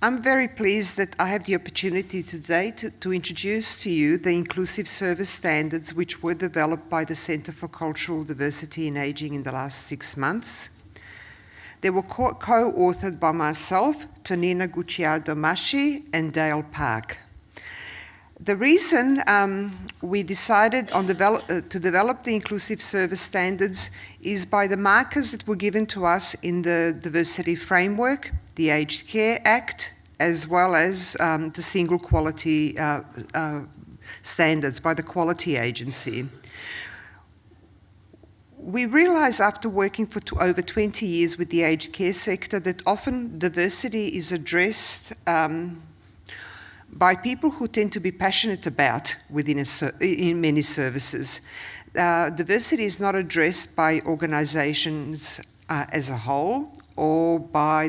I'm very pleased that I have the opportunity today to introduce to you the inclusive service standards which were developed by the Centre for Cultural Diversity in Ageing in the last 6 months. They were co-authored by myself, Tonina Gucciardo-Masci and Dale Park. The reason we decided to develop the inclusive service standards is by the markers that were given to us in the diversity framework, the Aged Care Act, as well as the single quality standards by the Quality Agency. We realised after working for over 20 years with the aged care sector that often diversity is addressed by people who tend to be passionate about in many services. Diversity is not addressed by organisations as a whole or by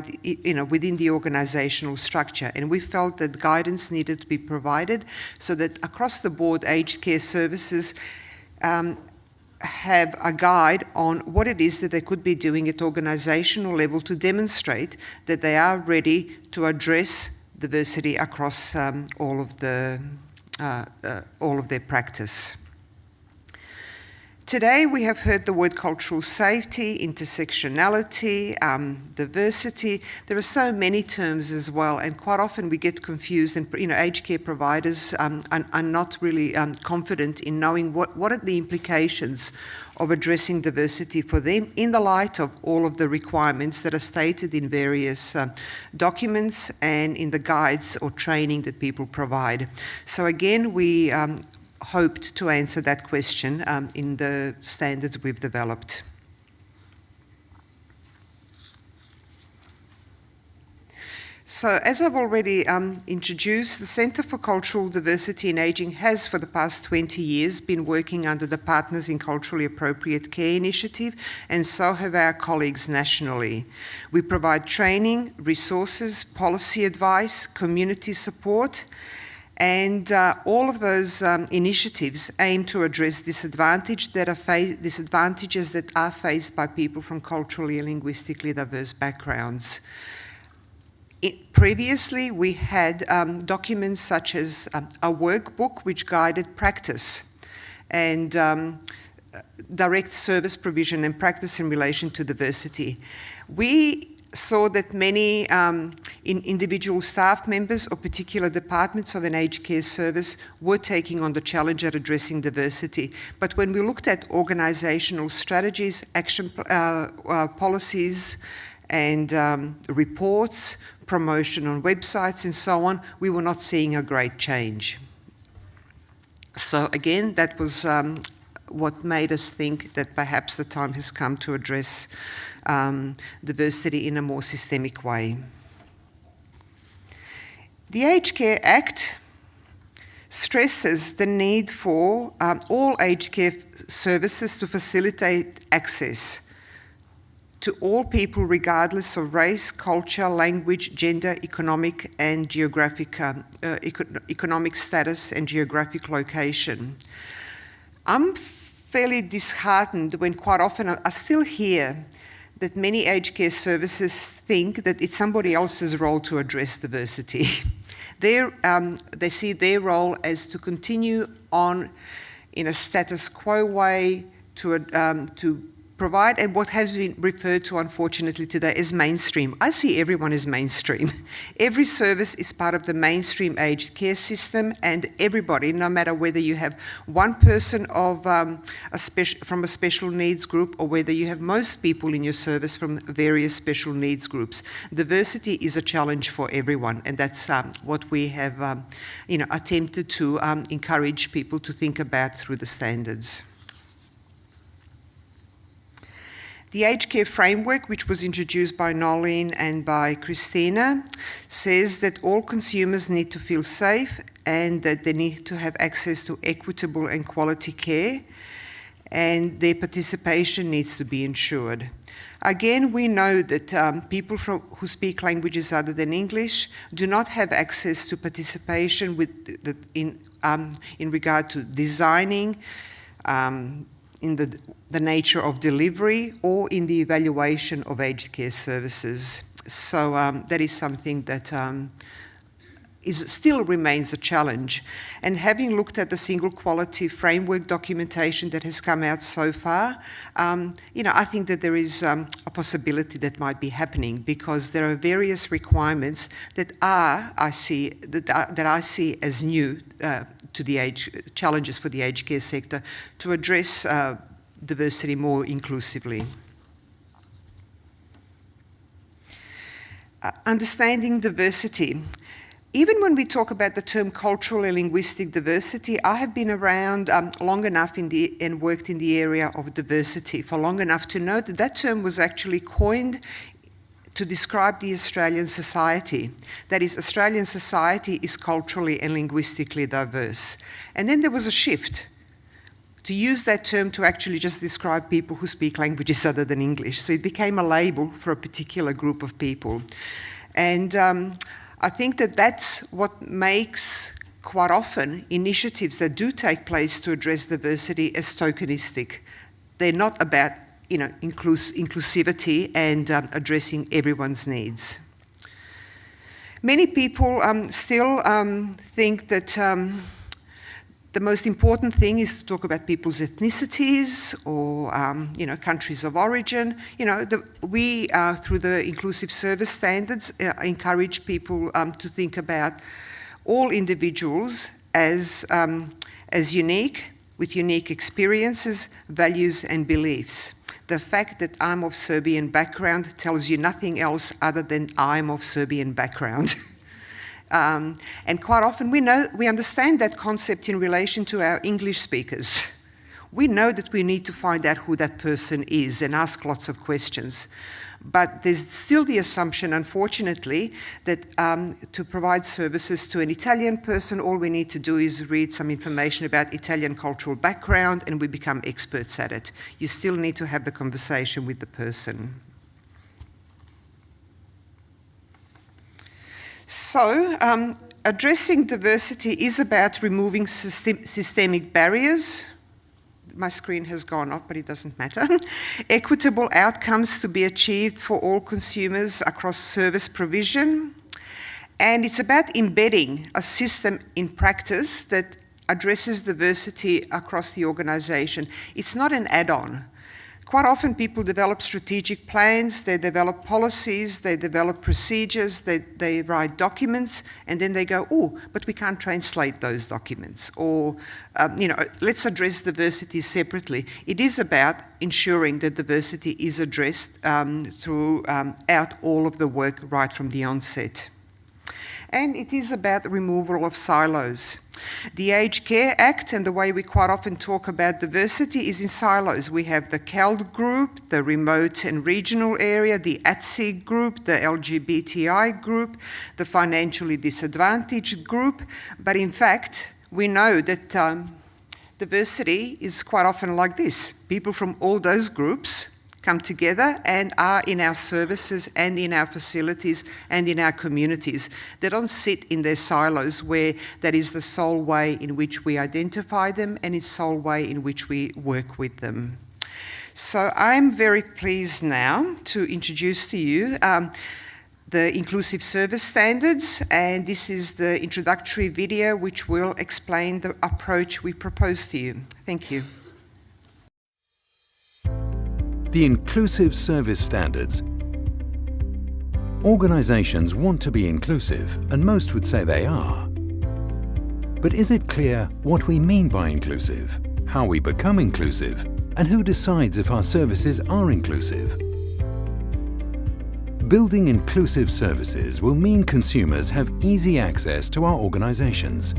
within the organisational structure, and we felt that guidance needed to be provided so that across the board aged care services have a guide on what it is that they could be doing at organisational level to demonstrate that they are ready to address diversity across all of their practice. Today we have heard the word cultural safety, intersectionality, diversity. There are so many terms as well, and quite often we get confused, and aged care providers are not really confident in knowing what are the implications of addressing diversity for them in the light of all of the requirements that are stated in various documents and in the guides or training that people provide. So again, we hoped to answer that question in the standards we've developed. So, as I've already introduced, the Centre for Cultural Diversity in Ageing has, for the past 20 years, been working under the Partners in Culturally Appropriate Care initiative, and so have our colleagues nationally. We provide training, resources, policy advice, community support, and all of those initiatives aim to address disadvantages that are faced by people from culturally and linguistically diverse backgrounds. Previously, we had documents such as a workbook which guided practice and direct service provision and practice in relation to diversity. We saw that many individual staff members or particular departments of an aged care service were taking on the challenge at addressing diversity. But when we looked at organisational strategies, action policies, and reports, promotion on websites and so on, we were not seeing a great change. So again, that was what made us think that perhaps the time has come to address diversity in a more systemic way. The Aged Care Act stresses the need for all aged care services to facilitate access to all people regardless of race, culture, language, gender, economic and geographic economic status and geographic location. I'm fairly disheartened when quite often I still hear that many aged care services think that it's somebody else's role to address diversity. They see their role as to continue on in a status quo way to provide, and what has been referred to, unfortunately, today as mainstream. I see everyone as mainstream. Every service is part of the mainstream aged care system, and everybody, no matter whether you have one person from a special needs group or whether you have most people in your service from various special needs groups, diversity is a challenge for everyone, and that's what we have attempted to encourage people to think about through the standards. The Aged Care Framework, which was introduced by Nolene and by Christina, says that all consumers need to feel safe and that they need to have access to equitable and quality care, and their participation needs to be ensured. Again, we know that people who speak languages other than English do not have access to participation in regard to designing, in the nature of delivery or in the evaluation of aged care services. That is something that still remains a challenge. And having looked at the single quality framework documentation that has come out so far, I think that there is a possibility that might be happening, because there are various requirements that I see as new to the challenges for the aged care sector to address diversity more inclusively. Understanding diversity. Even when we talk about the term cultural and linguistic diversity, I have been around long enough and worked in the area of diversity for long enough to know that that term was actually coined to describe the Australian society. That is, Australian society is culturally and linguistically diverse. And then there was a shift to use that term to actually just describe people who speak languages other than English. So it became a label for a particular group of people. And I think that that's what makes, quite often, initiatives that do take place to address diversity as tokenistic. They're not about, inclusivity and addressing everyone's needs. Many people still think that the most important thing is to talk about people's ethnicities or, countries of origin. We, through the inclusive service standards, encourage people to think about all individuals as unique, with unique experiences, values, and beliefs. The fact that I'm of Serbian background tells you nothing else other than I'm of Serbian background. And quite often we understand that concept in relation to our English speakers. We know that we need to find out who that person is and ask lots of questions. But there's still the assumption, unfortunately, that to provide services to an Italian person, all we need to do is read some information about Italian cultural background and we become experts at it. You still need to have the conversation with the person. So, addressing diversity is about removing systemic barriers. My screen has gone off, but it doesn't matter. Equitable outcomes to be achieved for all consumers across service provision. And it's about embedding a system in practice that addresses diversity across the organisation. It's not an add-on. Quite often people develop strategic plans, they develop policies, they develop procedures, they write documents, and then they go, oh, but we can't translate those documents. Or, let's address diversity separately. It is about ensuring that diversity is addressed throughout all of the work right from the onset. And it is about the removal of silos. The Aged Care Act and the way we quite often talk about diversity is in silos. We have the CALD group, the remote and regional area, the ATSI group, the LGBTI group, the financially disadvantaged group. But in fact, we know that diversity is quite often like this. People from all those groups come together and are in our services and in our facilities and in our communities. They don't sit in their silos where that is the sole way in which we identify them and it's the sole way in which we work with them. So I'm very pleased now to introduce to you the inclusive service standards, and this is the introductory video which will explain the approach we propose to you. Thank you. The inclusive service standards. Organisations want to be inclusive, and most would say they are. But is it clear what we mean by inclusive, how we become inclusive, and who decides if our services are inclusive? Building inclusive services will mean consumers have easy access to our organisations,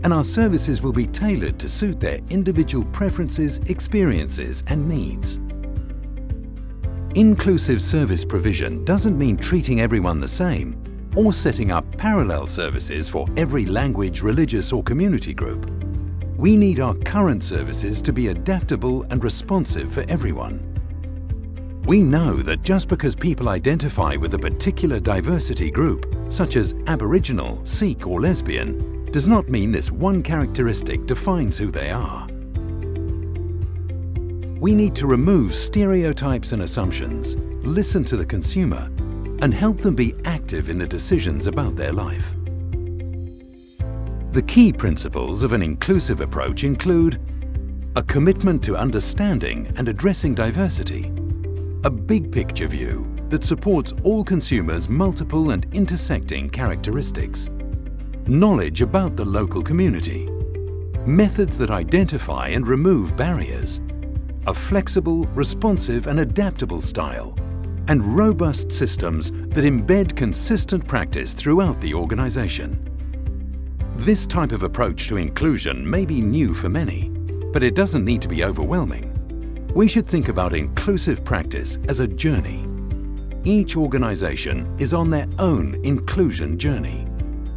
and our services will be tailored to suit their individual preferences, experiences, and needs. Inclusive service provision doesn't mean treating everyone the same or setting up parallel services for every language, religious, or community group. We need our current services to be adaptable and responsive for everyone. We know that just because people identify with a particular diversity group, such as Aboriginal, Sikh, or lesbian, does not mean this one characteristic defines who they are. We need to remove stereotypes and assumptions, listen to the consumer, and help them be active in the decisions about their life. The key principles of an inclusive approach include a commitment to understanding and addressing diversity, a big picture view that supports all consumers' multiple and intersecting characteristics, knowledge about the local community, methods that identify and remove barriers, a flexible, responsive and adaptable style, and robust systems that embed consistent practice throughout the organization. This type of approach to inclusion may be new for many, but it doesn't need to be overwhelming. We should think about inclusive practice as a journey. Each organization is on their own inclusion journey.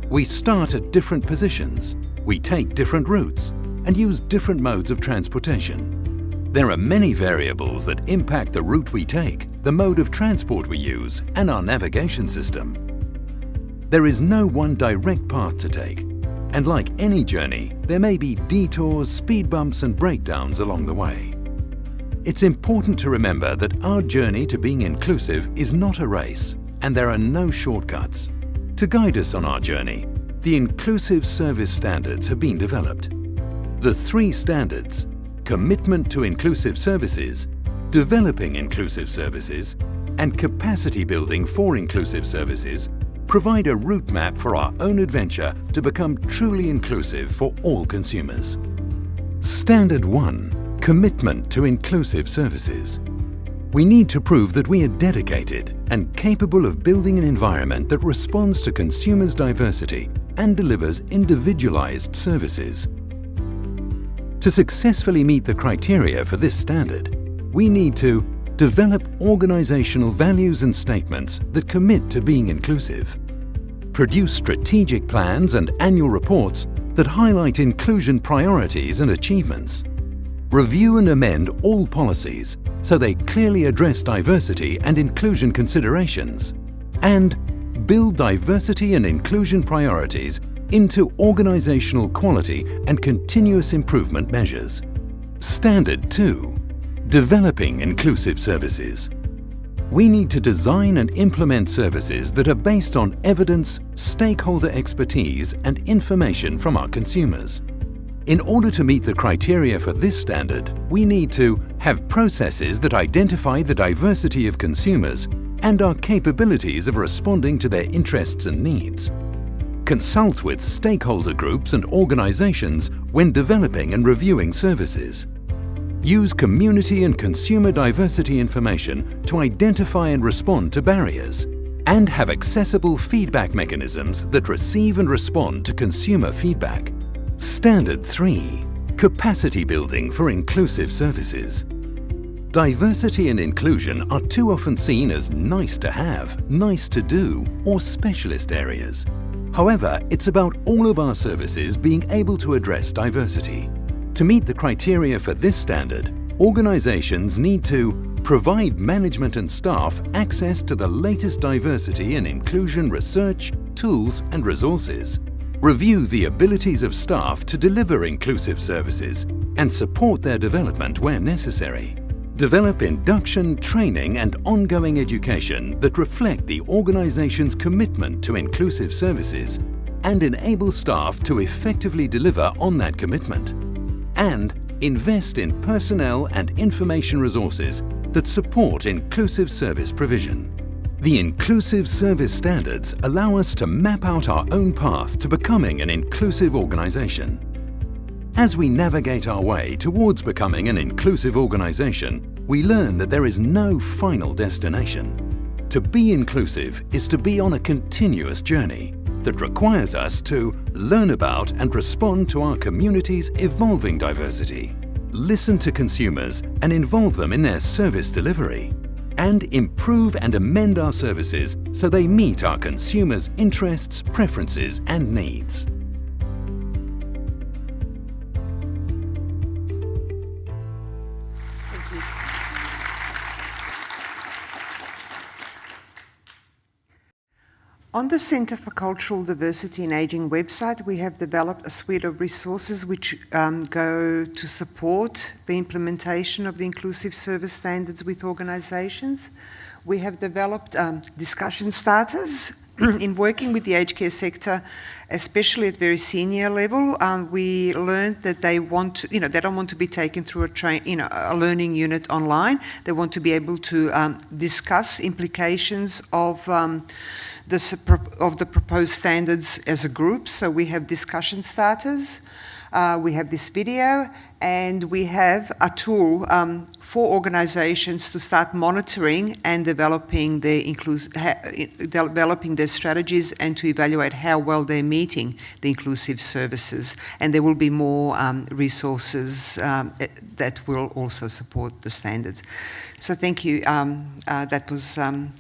We start at different positions, we take different routes, and use different modes of transportation. There are many variables that impact the route we take, the mode of transport we use, and our navigation system. There is no one direct path to take, and like any journey, there may be detours, speed bumps and breakdowns along the way. It's important to remember that our journey to being inclusive is not a race, and there are no shortcuts. To guide us on our journey, the inclusive service standards have been developed. The 3 standards, commitment to inclusive services, developing inclusive services, and capacity building for inclusive services, provide a route map for our own adventure to become truly inclusive for all consumers. Standard 1. Commitment to inclusive services. We need to prove that we are dedicated and capable of building an environment that responds to consumers' diversity and delivers individualized services. To successfully meet the criteria for this standard, we need to develop organizational values and statements that commit to being inclusive. Produce strategic plans and annual reports that highlight inclusion priorities and achievements. Review and amend all policies so they clearly address diversity and inclusion considerations. And build diversity and inclusion priorities into organizational quality and continuous improvement measures. Standard 2. Developing inclusive services. We need to design and implement services that are based on evidence, stakeholder expertise, and information from our consumers. In order to meet the criteria for this standard, we need to have processes that identify the diversity of consumers and our capabilities of responding to their interests and needs. Consult with stakeholder groups and organizations when developing and reviewing services. Use community and consumer diversity information to identify and respond to barriers, and have accessible feedback mechanisms that receive and respond to consumer feedback. Standard 3. Capacity building for inclusive services. Diversity and inclusion are too often seen as nice to have, nice to do, or specialist areas. However, it's about all of our services being able to address diversity. To meet the criteria for this standard, organizations need to provide management and staff access to the latest diversity and inclusion research, tools, and resources. Review the abilities of staff to deliver inclusive services and support their development where necessary. Develop induction, training, and ongoing education that reflect the organization's commitment to inclusive services and enable staff to effectively deliver on that commitment. And invest in personnel and information resources that support inclusive service provision. The inclusive service standards allow us to map out our own path to becoming an inclusive organization. As we navigate our way towards becoming an inclusive organization, we learn that there is no final destination. To be inclusive is to be on a continuous journey that requires us to learn about and respond to our community's evolving diversity, listen to consumers and involve them in their service delivery, and improve and amend our services so they meet our consumers' interests, preferences, and needs. Thank you. On the Centre for Cultural Diversity in Ageing website, we have developed a suite of resources which go to support the implementation of the inclusive service standards with organisations. We have developed discussion starters. In working with the aged care sector, especially at very senior level, we learned that they want to, they don't want to be taken through a learning unit online. They want to be able to discuss implications of the proposed standards as a group. So we have discussion starters, we have this video, and we have a tool for organisations to start monitoring and developing their strategies and to evaluate how well they're meeting the inclusive services. And there will be more resources that will also support the standards. So thank you. That was. I'm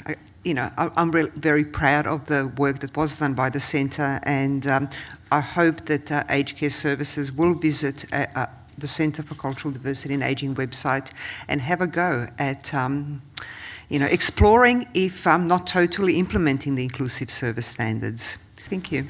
very proud of the work that was done by the centre, and I hope that aged care services will visit the Centre for Cultural Diversity in Ageing website and have a go at exploring, if not totally implementing, the inclusive service standards. Thank you.